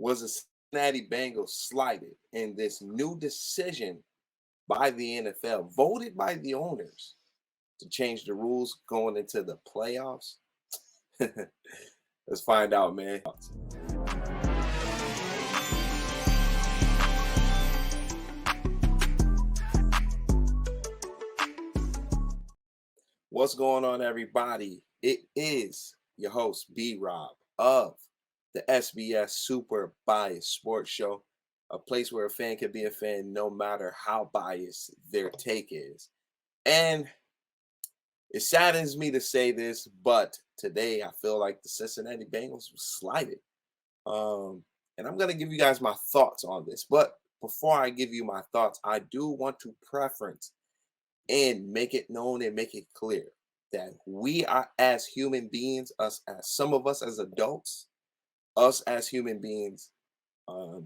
Was the Cincinnati Bengals slighted in this new decision by the NFL, voted by the owners to change the rules going into the playoffs? Let's find out, man. What's going on, everybody? It is your host, B Rob, of the SBS Super Biased Sports Show, a place where a fan can be a fan no matter how biased their take is. And it saddens me to say this, but today I feel like the Cincinnati Bengals was slighted. And I'm going to give you guys my thoughts on this. But before I give you my thoughts, I do want to preference and make it known and make it clear that we are, as human beings, us as some of us as adults, us as human beings, um,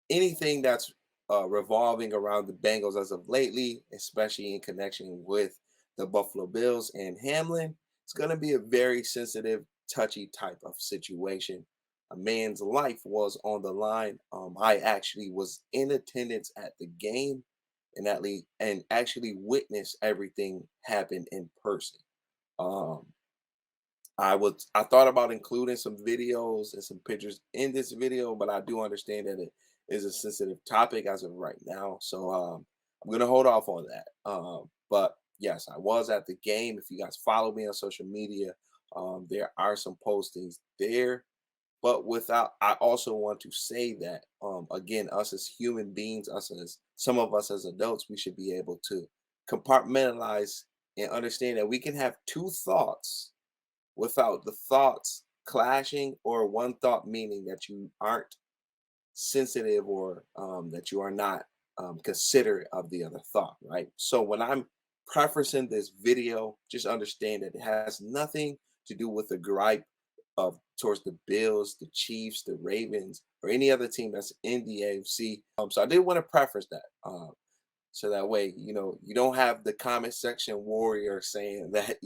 anything that's revolving around the Bengals as of lately, especially in connection with the Buffalo Bills and Hamlin, it's going to be a very sensitive, touchy type of situation. A man's life was on the line. I actually was in attendance at the game and actually witnessed everything happen in person. Um, I thought about including some videos and some pictures in this video, but I do understand that it is a sensitive topic as of right now. So I'm gonna hold off on that. But yes, I was at the game. If you guys follow me on social media, there are some postings there. But I also want to say that again, us as human beings, us as some of us as adults, we should be able to compartmentalize and understand that we can have two thoughts without the thoughts clashing, or one thought meaning that you aren't sensitive, or that you are not considerate of the other thought, right? So when I'm preferencing this video, just understand that it has nothing to do with the gripe of towards the Bills, the Chiefs, the Ravens, or any other team that's in the AFC. So I did want to preference that. So that way, you don't have the comment section warrior saying that,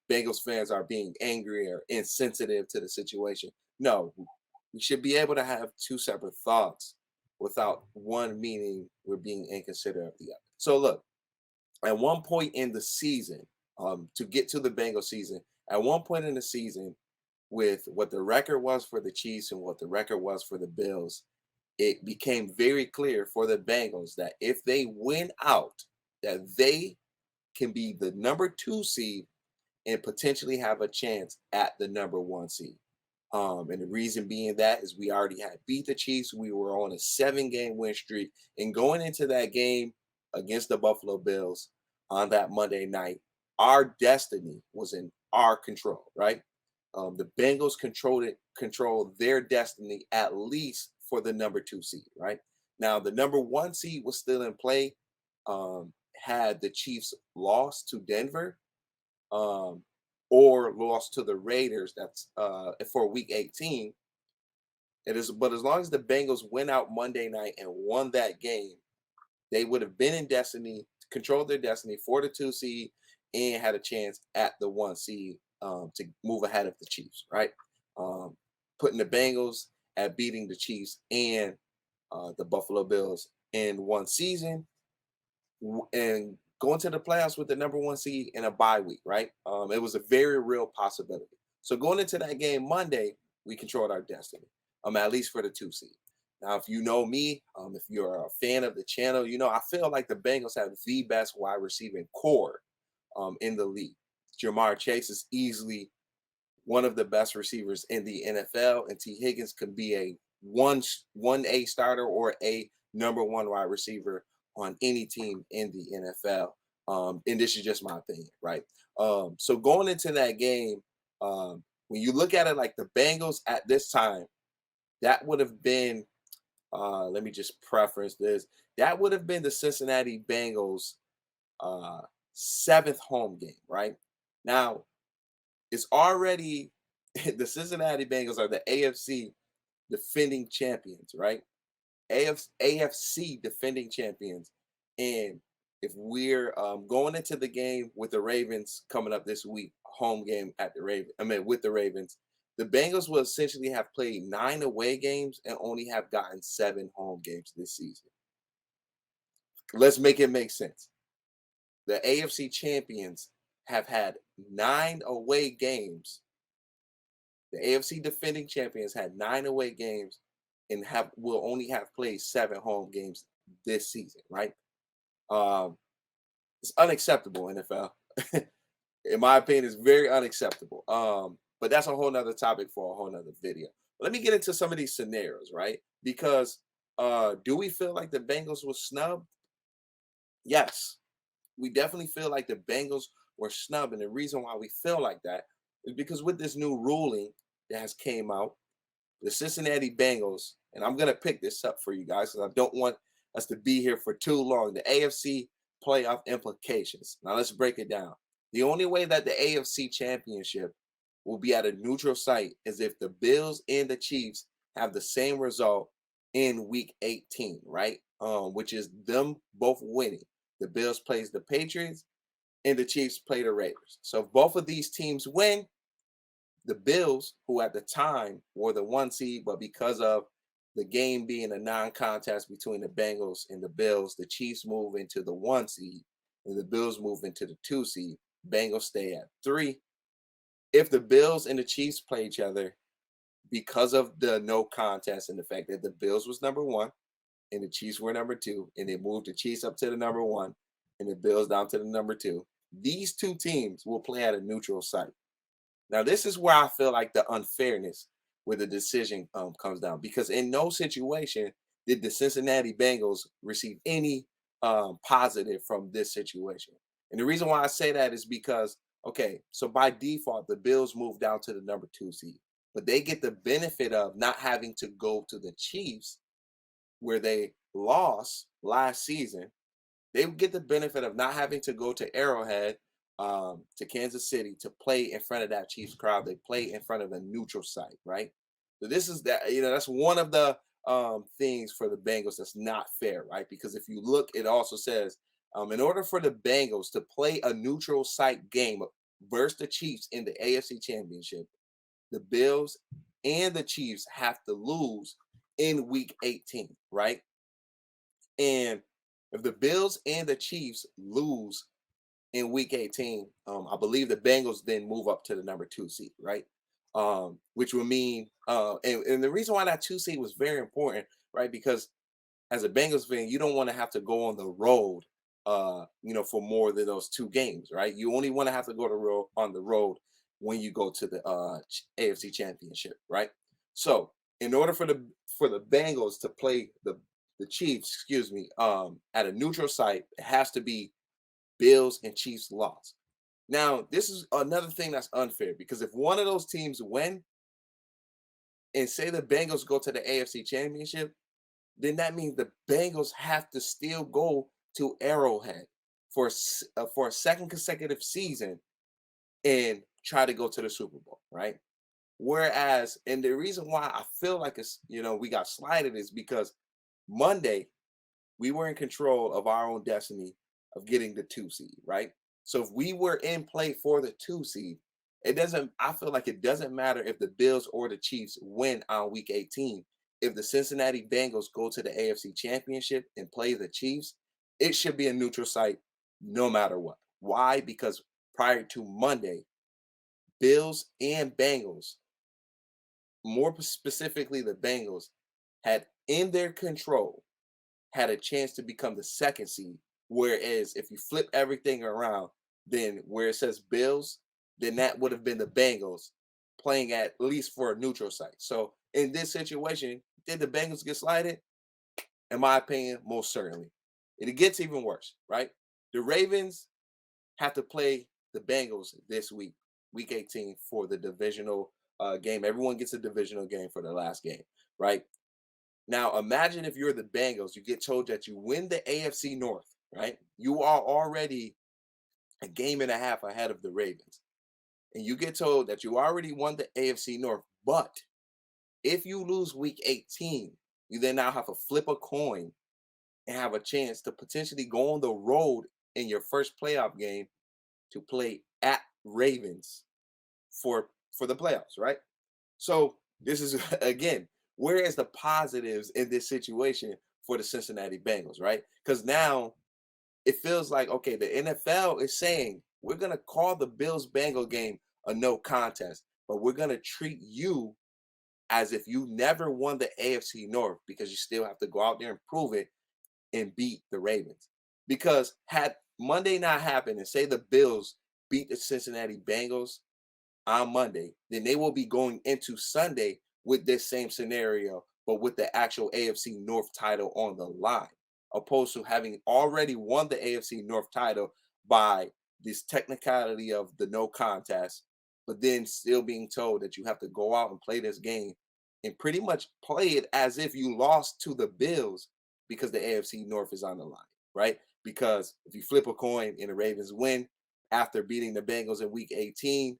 Bengals fans are being angry or insensitive to the situation. No, we should be able to have two separate thoughts without one meaning we're being inconsiderate of the other. So look, at one point in the season, to get to the Bengals season, at one point in the season, with what the record was for the Chiefs and what the record was for the Bills, it became very clear for the Bengals that if they win out, that they can be the number 2 seed and potentially have a chance at the number 1 seed. And the reason being that is we already had beat the Chiefs. We were on a 7-game win streak. And going into that game against the Buffalo Bills on that Monday night, our destiny was in our control, right? The Bengals controlled their destiny, at least for the number 2 seed, right? Now, the number 1 seed was still in play. Had the Chiefs lost to Denver, um, or lost to the Raiders, that's for week 18. But as long as the Bengals went out Monday night and won that game, they would have been in destiny, controlled their destiny for the 2 seed, and had a chance at the 1 seed, to move ahead of the Chiefs, right? Putting the Bengals at beating the Chiefs and the Buffalo Bills in one season, and going to the playoffs with the number 1 seed in a bye week, right? It was a very real possibility. So going into that game Monday, we controlled our destiny, at least for the 2 seed. Now, if you know me, if you're a fan of the channel, I feel like the Bengals have the best wide receiving core in the league. Jamar Chase is easily one of the best receivers in the NFL, and T. Higgins can be a one A starter or a number 1 wide receiver on any team in the NFL. And this is just my opinion, right? So going into that game, when you look at it like the Bengals at this time, that would have been, let me just preference this, that would have been the Cincinnati Bengals' 7th home game, right? Now, it's already the Cincinnati Bengals are the AFC defending champions, right? AFC defending champions. And if we're going into the game with the Ravens coming up this week, home game at the Raven, with the Ravens, The Bengals will essentially have played 9 away games and only have gotten 7 home games this season. Let's make it make sense. The AFC champions have had 9 away games. The AFC defending champions had 9 away games and have will only have played 7 home games this season, right? Um, it's unacceptable, NFL. In my opinion, it's very unacceptable. But that's a whole nother topic for a whole nother video. Let me get into some of these scenarios, right? Because do we feel like the Bengals were snubbed? Yes, we definitely feel like the Bengals were snubbed. And the reason why we feel like that is because with this new ruling that has came out, the Cincinnati Bengals, and I'm going to pick this up for you guys because I don't want us to be here for too long. The AFC playoff implications. Now let's break it down. The only way that the AFC championship will be at a neutral site is if the Bills and the Chiefs have the same result in week 18, right? Which is them both winning. The Bills plays the Patriots and the Chiefs play the Raiders. So if both of these teams win, the Bills, who at the time were the 1 seed, but because of the game being a non-contest between the Bengals and the Bills, the Chiefs move into the 1 seed and the Bills move into the 2 seed. Bengals stay at 3. If the Bills and the Chiefs play each other, because of the no contest and the fact that the Bills was number 1 and the Chiefs were number 2, and they moved the Chiefs up to the number 1 and the Bills down to the number 2, these two teams will play at a neutral site. Now, this is where I feel like the unfairness with the decision comes down, because in no situation did the Cincinnati Bengals receive any positive from this situation. And the reason why I say that is because, okay, so by default, the Bills move down to the number 2 seed, but they get the benefit of not having to go to the Chiefs where they lost last season. They get the benefit of not having to go to Arrowhead, to Kansas City to play in front of that Chiefs crowd. They play in front of a neutral site, right? So this is that, that's one of the things for the Bengals that's not fair, right? Because if you look, it also says in order for the Bengals to play a neutral site game versus the Chiefs in the AFC Championship, the Bills and the Chiefs have to lose in week 18, right? And if the Bills and the Chiefs lose in week 18, I believe the Bengals then move up to the number 2 seed, right? Which would mean, and the reason why that 2 seed was very important, right? Because as a Bengals fan, you don't want to have to go on the road, for more than those 2 games, right? You only want to have to go on the road when you go to the AFC Championship, right? So, in order for the Bengals to play the Chiefs, excuse me, at a neutral site, it has to be Bills and Chiefs loss. Now, this is another thing that's unfair because if one of those teams win and say the Bengals go to the AFC Championship, then that means the Bengals have to still go to Arrowhead for a second consecutive season and try to go to the Super Bowl, right? Whereas, and the reason why I feel like we got slighted is because Monday we were in control of our own destiny of getting the 2 seed, right? So if we were in play for the 2 seed, I feel like it doesn't matter if the Bills or the Chiefs win on week 18. If the Cincinnati Bengals go to the AFC Championship and play the Chiefs, it should be a neutral site no matter what. Why? Because prior to Monday, Bills and Bengals, more specifically the Bengals, had in their control had a chance to become the 2nd seed. Whereas if you flip everything around, then where it says Bills, then that would have been the Bengals playing at least for a neutral site. So in this situation, did the Bengals get slighted? In my opinion, most certainly. And it gets even worse, right? The Ravens have to play the Bengals this week 18, for the divisional game. Everyone gets a divisional game for the last game, right? Now, imagine if you're the Bengals, you get told that you win the AFC North, right? You are already a game and a half ahead of the Ravens. And you get told that you already won the AFC North. But if you lose week 18, you then now have to flip a coin and have a chance to potentially go on the road in your first playoff game to play at Ravens for the playoffs, right? So this is again, where is the positives in this situation for the Cincinnati Bengals, right? Because now it feels like, okay, the NFL is saying we're gonna call the Bills Bengal game a no contest, but we're gonna treat you as if you never won the AFC North because you still have to go out there and prove it and beat the Ravens. Because had Monday not happened and say the Bills beat the Cincinnati Bengals on Monday, then they will be going into Sunday with this same scenario, but with the actual AFC North title on the line, opposed to having already won the AFC North title by this technicality of the no contest, but then still being told that you have to go out and play this game and pretty much play it as if you lost to the Bills because the AFC North is on the line, right? Because if you flip a coin and the Ravens win after beating the Bengals in week 18,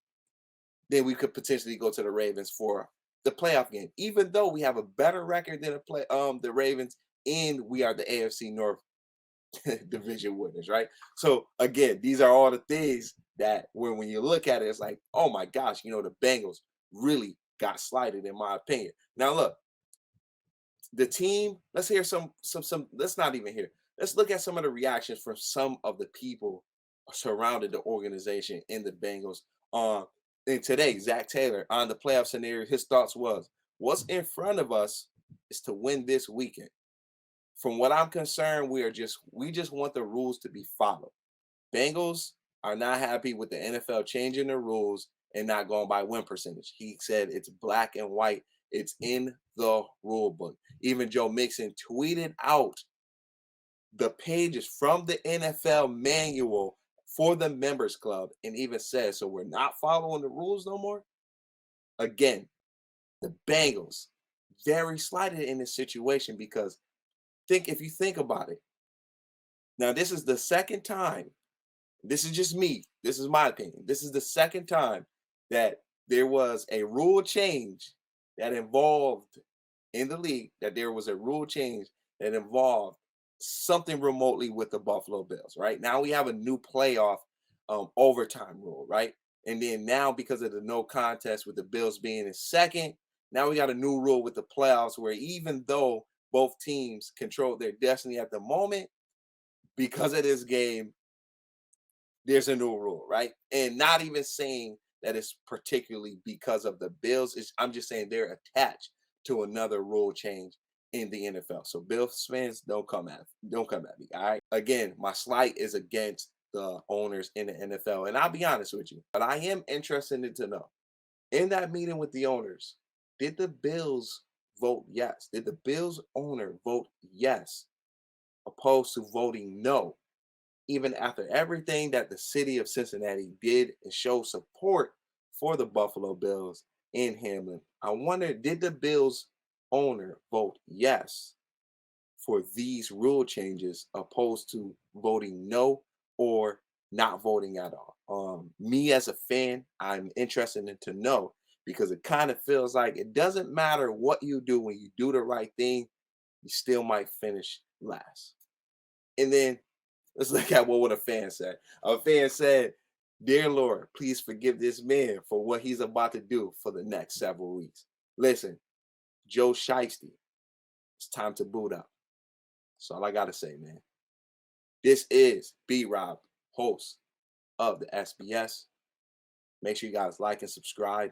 then we could potentially go to the Ravens for the playoff game. Even though we have a better record than the Ravens, and we are the AFC North division winners, right? So again, these are all the things that when you look at it, it's like, oh my gosh, the Bengals really got slighted, in my opinion. Now look, the team, let's hear some let's not even hear. Let's look at some of the reactions from some of the people surrounded the organization in the Bengals. Um, and today, Zach Taylor on the playoff scenario, his thoughts was, what's in front of us is to win this weekend. From what I'm concerned, we just want the rules to be followed. Bengals are not happy with the NFL changing the rules and not going by win percentage. He said it's black and white. It's in the rule book. Even Joe Mixon tweeted out the pages from the NFL manual for the members club and even says, so we're not following the rules no more. Again, the Bengals very slighted in this situation because if you think about it, now this is the second time. This is just me. This is my opinion. This is the second time that there was a rule change that involved in the league, that there was a rule change that involved something remotely with the Buffalo Bills, right? Now we have a new playoff overtime rule, right? And then now, because of the no contest with the Bills being in second, now we got a new rule with the playoffs where even though both teams control their destiny at the moment, because of this game, there's a new rule, right? And not even saying that it's particularly because of the Bills. I'm just saying they're attached to another rule change in the NFL. So Bills fans, don't come at me. All right. Again, my slight is against the owners in the NFL. And I'll be honest with you, but I am interested in to know, in that meeting with the owners, did the Bills vote yes? Did the Bills owner vote yes, opposed to voting no? Even after everything that the city of Cincinnati did and show support for the Buffalo Bills in Hamlin, I wonder, did the Bills owner vote yes for these rule changes opposed to voting no or not voting at all? Me as a fan, I'm interested in to know because it kind of feels like it doesn't matter what you do when you do the right thing, you still might finish last. And then let's look at what a fan said. A fan said, "Dear Lord, please forgive this man for what he's about to do for the next several weeks." Listen, Joe Shiesty, it's time to boot up. That's all I got to say, man. This is B Rob, host of the SBS. Make sure you guys like and subscribe.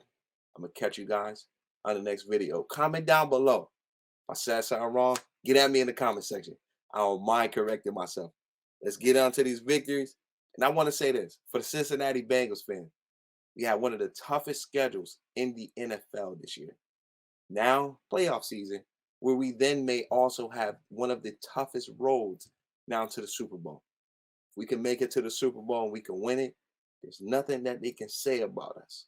I'm going to catch you guys on the next video. Comment down below. If I said something wrong, get at me in the comment section. I don't mind correcting myself. Let's get on to these victories. And I want to say this for the Cincinnati Bengals fan, we had one of the toughest schedules in the NFL this year. Now, playoff season, where we then may also have one of the toughest roads now to the Super Bowl. If we can make it to the Super Bowl and we can win it, there's nothing that they can say about us.